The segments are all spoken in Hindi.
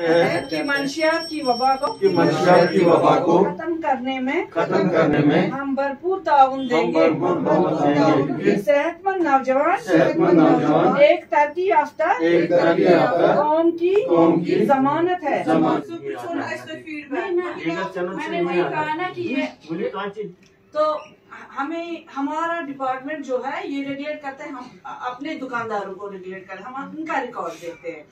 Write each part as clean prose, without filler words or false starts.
कि मंशियात की वबा को खत्म करने में हम भरपूर ताउन देंगे। सेहतमंद नौजवान एक तरक्की याफ्ता कौम की जमानत है। मैंने वही कहा ना कि ये तो हमें हमारा डिपार्टमेंट जो है ये रेगुलेट करते हैं। हम अपने दुकानदारों को रेगुलेट करते हैं, हम उनका रिकॉर्ड देखते हैं।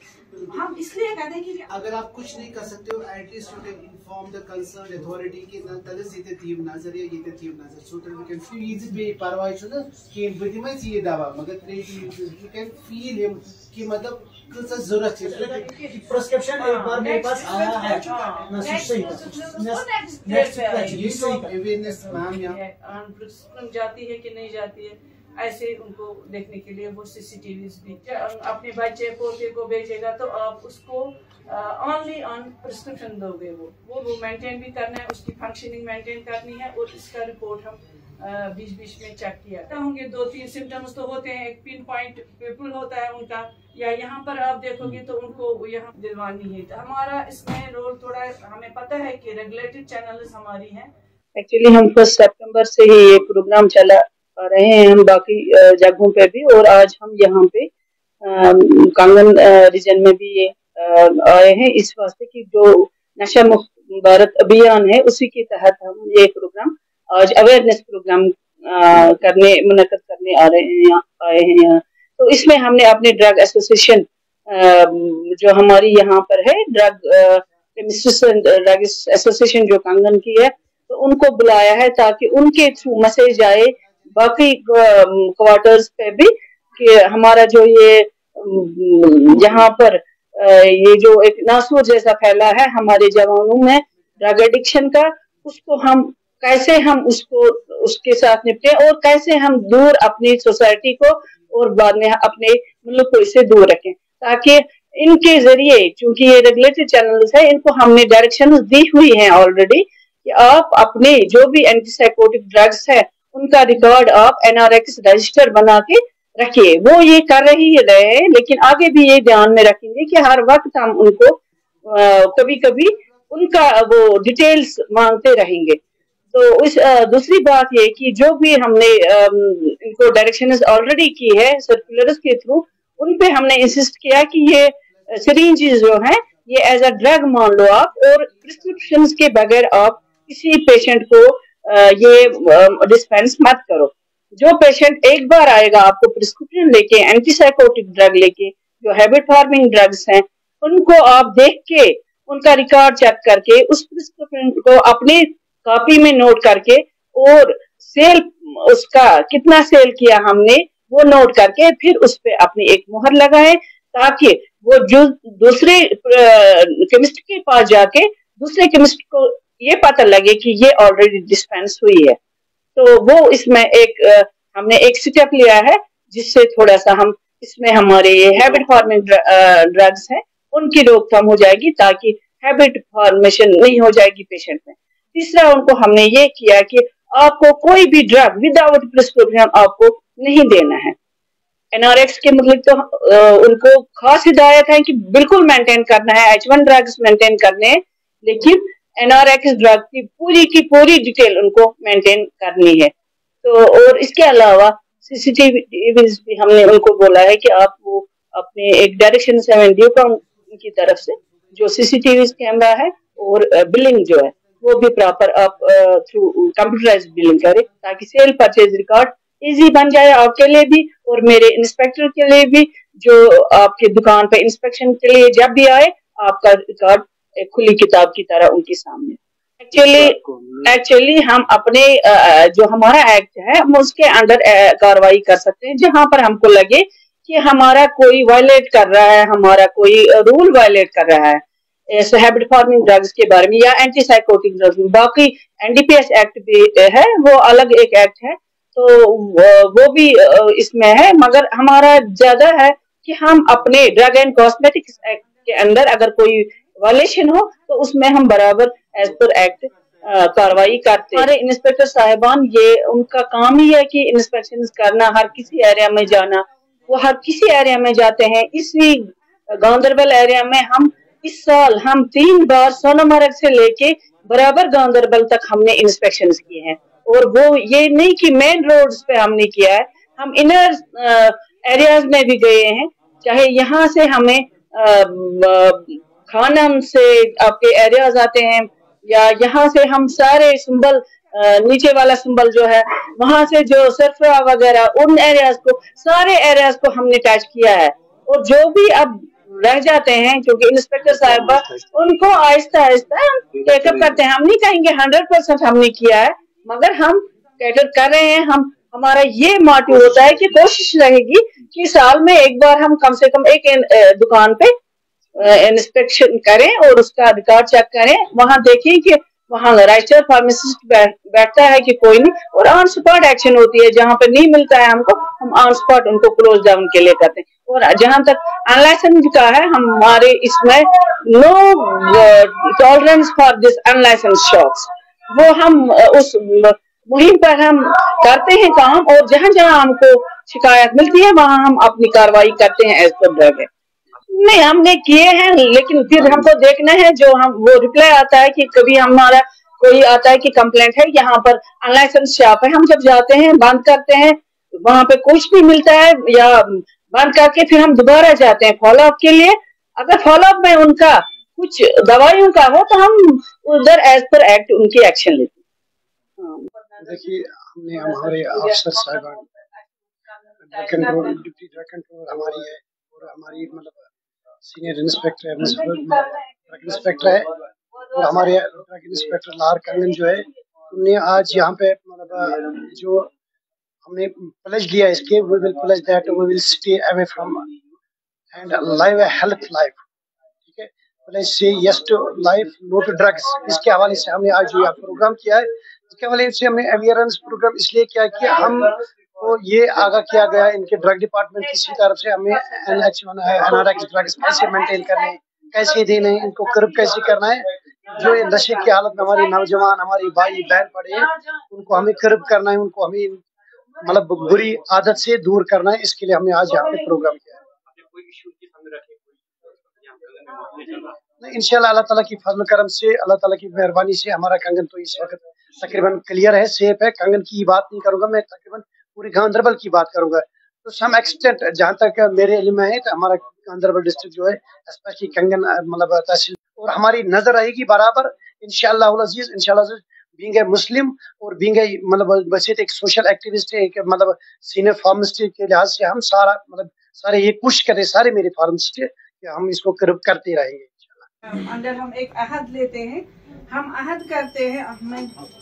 हम इसलिए कहते हैं कि अगर आप कुछ नहीं कर सकते हो at least you can inform the concern authority कि तलस ये तीव नजर या ये तीव नजर so that we can feel बे परवाह छु ना कि बदिमै ये दवा मगर यू कैन फील हिम कि मतलब कुछ जरूरत है कि प्रिस्क्रिप्शन एक बार मेरे पास आया है ना सही नेक्स्ट अवेयरनेस मैम या जाती है कि नहीं जाती है, ऐसे उनको देखने के लिए वो सीसीटीवी भी अपने बच्चे पोते को भेजेगा तो आप उसको ओनली ऑन प्रिस्क्रिप्शन दोगे। वो मेंटेन भी करना है, उसकी फंक्शनिंग मेंटेन करनी है और इसका रिपोर्ट हम बीच में चेक किया होंगे। 2-3 सिम्टम्स तो होते हैं, एक पिन पॉइंट पीपल होता है उनका, या यहाँ पर आप देखोगे तो उनको यहाँ दिलवानी है। तो हमारा इसमें रोल थोड़ा हमें पता है कि रेगुलेटेड चैनल्स हमारी हैं। एक्चुअली हम 1 सितंबर से ही ये प्रोग्राम चला आ रहे हैं, हम बाकी जगहों पे भी, और आज हम यहाँ पे कांगन रीजन में भी ये आए हैं इस वास्ते कि जो नशा मुक्त भारत अभियान है उसी के तहत हम ये प्रोग्राम आज अवेयरनेस प्रोग्राम मुनक्कद करने आए हैं यहाँ। तो इसमें हमने अपने ड्रग एसोसिएशन जो हमारी यहाँ पर है ड्रग एसोसिएशन जो कांगन की है, तो उनको बुलाया है ताकि उनके थ्रू मैसेज आए बाकी क्वार्टर्स पे भी कि हमारा जो ये यहाँ पर ये जो एक नासूर जैसा फैला है हमारे जवानों में ड्रग एडिक्शन का, उसको हम कैसे हम उसके साथ निपटे और कैसे हम दूर अपनी सोसाइटी को और बाद में अपने मुल्क को इससे दूर रखें, ताकि इनके जरिए चूंकि ये रेगुलेटेड चैनल्स है इनको हमने डायरेक्शन दी हुई है ऑलरेडी कि आप अपने जो भी एंटीसाइकोटिक ड्रग्स है उनका रिकॉर्ड आप NRX रजिस्टर बना के रखिए। वो ये कर रही रहे, लेकिन आगे भी ये ध्यान में रखेंगे कि हर वक्त हम उनको कभी कभी उनका वो डिटेल्स मांगते रहेंगे। तो इस दूसरी बात ये कि जो भी हमने इनको डायरेक्शंस ऑलरेडी की है सर्कुलर्स के थ्रू, उन पे हमने इंसिस्ट किया कि ये सिरिंजेस जो हैं ये एज अ ड्रग मान लो आप, और प्रिस्क्रिप्शन के बगैर आप किसी पेशेंट को ये डिस्पेंस मत करो। जो पेशेंट एक बार आएगा आपको प्रिस्क्रिप्शन लेके एंटीसाइकोटिक ड्रग लेके, जो हैबिट फॉर्मिंग ड्रग्स हैं, उनको आप देख के उनका रिकॉर्ड चेक करके उस प्रिस्क्रिप्शन को अपनी कॉपी में नोट करके और सेल उसका कितना सेल किया हमने वो नोट करके फिर उस पे अपनी एक मुहर लगाएं, ताकि वो जो दूसरे केमिस्ट के पास जाके दूसरे केमिस्ट को ये पता लगे कि ये ऑलरेडी डिस्पेंस हुई है। तो वो इसमें हमने एक स्टेप लिया है जिससे थोड़ा सा हम इसमें हमारे हैबिट फॉर्मिंग ड्रग्स हैं उनकी रोकथाम हो जाएगी, ताकि हैबिट फॉर्मेशन नहीं हो जाएगी पेशेंट में। तीसरा उनको हमने ये किया कि आपको कोई भी ड्रग विदाउट प्रिस्क्रिप्शन आपको नहीं देना है। NRX के मतलब तो उनको खास हिदायत है कि बिल्कुल मेंटेन करना है, H1 ड्रग्स मेंटेन करने हैं, लेकिन NRX ड्रग की पूरी डिटेल उनको मेंटेन करनी है। तो और इसके अलावा CCTV भी हमने उनको बोला है कि आप वो अपने एक डायरेक्शन 7 ड्यूकॉम की तरफ से जो CCTV कैमरा है और बिलिंग जो है वो भी प्रॉपर आप थ्रू कंप्यूटराइज बिलिंग करें, ताकि सेल परचेज रिकॉर्ड इजी बन जाए आपके लिए भी और मेरे इंस्पेक्टर के लिए भी, जो आपके दुकान पे इंस्पेक्शन के लिए जब भी आए आपका रिकॉर्ड एक खुली किताब की तरह उनके सामने। एक्चुअली हम अपने जो हमारा एक्ट है हम उसके अंडर कार्रवाई कर सकते हैं जहां पर हमको लगे कि हमारा कोई वायलेट कर रहा है, हमारा कोई रूल वायलेट कर रहा है हैबिट फॉर्मिंग ड्रग्स के बारे में या एंटीसाइकोटिक ड्रग्स में। बाकी NDPS एक्ट भी है, वो अलग एक एक्ट है, तो वो भी इसमें है, मगर हमारा ज्यादा है कि हम अपने ड्रग एंड कॉस्मेटिक्स एक्ट के अंदर अगर कोई वायलेशन हो तो उसमें हम बराबर एज पर एक्ट कार्रवाई करते हैं। हमारे इंस्पेक्टर साहिबान ये उनका काम ही है कि इंस्पेक्शन करना, हर किसी एरिया में जाना, वो हर किसी एरिया में जाते हैं। इसी गांधरबल एरिया में हम इस साल हम 3 बार सोनामर्ग से लेके बराबर गांदरबल तक हमने इंस्पेक्शंस किए हैं। और वो ये नहीं कि मेन रोड्स पे हमने किया है, हम इनर एरियाज में भी गए हैं। चाहे यहाँ से हमें खानम से आपके एरियाज आते हैं, या यहाँ से हम सारे संबल नीचे वाला संबल जो है वहां से जो सरफरा वगैरह उन एरियाज को, सारे एरियाज को हमने टच किया है। और जो भी अब रह जाते हैं, क्योंकि इंस्पेक्टर साहिबा उनको आहिस्ता आहिस्ता टेकअप करते हैं। हम नहीं कहेंगे 100% हमने किया है, मगर हम कैटर कर रहे हैं। हमारा ये मोटिव होता है कि कोशिश रहेगी कि साल में एक बार हम कम से कम एक दुकान पे इंस्पेक्शन करें और उसका रिकॉर्ड चेक करें, वहां देखें कि वहां रजिस्टर फार्मासिस्ट बैठता है कि कोई नहीं, और ऑन स्पॉट एक्शन होती है। जहां पे नहीं मिलता है हमको, हम ऑन स्पॉट उनको क्लोज डाउन के लिए करते हैं। और जहां तक अनलाइसेंस का है, हमारे इसमें no tolerance for this unlicense shops, वो हम उस मुहिम पर हम करते हैं काम। और जहां जहां हमको शिकायत मिलती है वहां हम अपनी कार्रवाई करते हैं एज पर ड्रग। नहीं, हमने किए हैं, लेकिन फिर हमको देखना है जो हम वो रिप्लाई आता है कि कभी हमारा कोई आता है कि कंप्लेंट है यहाँ पर अनलाइसेंस शॉप है, हम जब जाते हैं बंद करते हैं, वहां पे कुछ भी मिलता है या बंद करके फिर हम दोबारा जाते हैं फॉलोअप के लिए। अगर फॉलोअप में उनका कुछ दवाइयों का हो तो हम उधर एज पर एक्ट उनकी एक्शन लेते हैं। देखिए, हमने हमारे अफसर साहिबान drug control, deputy drug control हमारी है, और हमारी मतलब सीनियर इंस्पेक्टर ड्रग इंस्पेक्टर है, और हमारे ड्रग इंस्पेक्टर लाहौर कंगन जो है, उन्हें आज यहाँ पे मतलब जो हमने प्लेज लिया इसके, we will pledge that we will stay away from and live a health life, ठीक है, प्लेज से yes to life, no to drugs. इसके हवाले से हमने आज जो प्रोग्राम किया है, इसके हवाले से हमने अवेयरनेस प्रोग्राम इसलिए किया कि हम तो ये आगाह किया गया इनके ड्रग डिपार्टमेंट की तरफ से, हमें NRX ड्रग्स कैसे मेंटेन करने, कैसे देने, इनको कर्ब कैसे करना है। जो ये नशे की हालत में हमारे नौजवान, हमारी भाई बहन पड़े हैं, उनको हमें कर्ब करना है, उनको हमें मतलब बुरी आदत से दूर करना है। इसके लिए हमने आज यहाँ पे प्रोग्राम किया है। इंशाल्लाह अल्लाह ताला की फजल करम से, अल्लाह ताला की मेहरबानी से हमारा कंगन तो इस वक्त तकरीबन क्लियर है, सेफ है। कंगन की बात नहीं करूंगा मैं, तकरीबन पूरी गांधरबल की बात करूंगा। तो सम एक्सटेंट जहाँ तक मेरे इल्म में है, तो हमारा गांधरबल डिस्ट्रिक्ट जो है, स्पेशली कंगन मतलब तहसील, और हमारी नजर रहेगी बराबर इंशाअल्लाह अज़ीज, इंशाअल्लाह बीइंग ए मुस्लिम और बीइंग ए मतलब वैसे एक सोशल एक्टिविस्ट है, एक मतलब सीनियर फार्मासिस्ट के लिहाज से हम सारा मतलब सारे ये कोशिश करें, सारे मेरे फार्मासिस्ट कि हम इसको कर्ब करते रहेंगे। अंदर हम एक अहद लेते हैं, हम अहद करते हैं,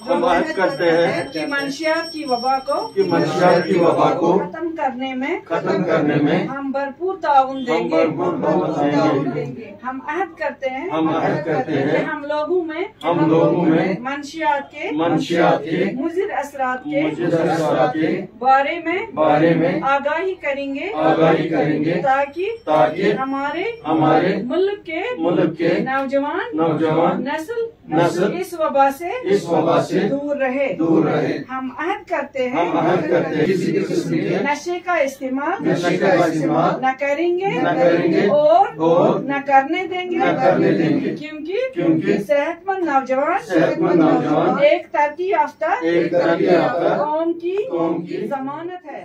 हम अहद करते हैं कि मंशियात की वबा को खत्म करने में हम भरपूर ताउन देंगे। हम अहद करते हैं कि हम लोगों में मंशियात के मुज़िर असरात के बारे में आगाही करेंगे ताकि हमारे मुल्क के नौजवान नस्ल इस वबा से दूर रहे। हम अहद करते हैं किसी किस्म के नशे का इस्तेमाल न करेंगे और न करने देंगे, क्योंकि सेहतमंद नौजवान एक तरक्की याफ्ता कौम की जमानत है।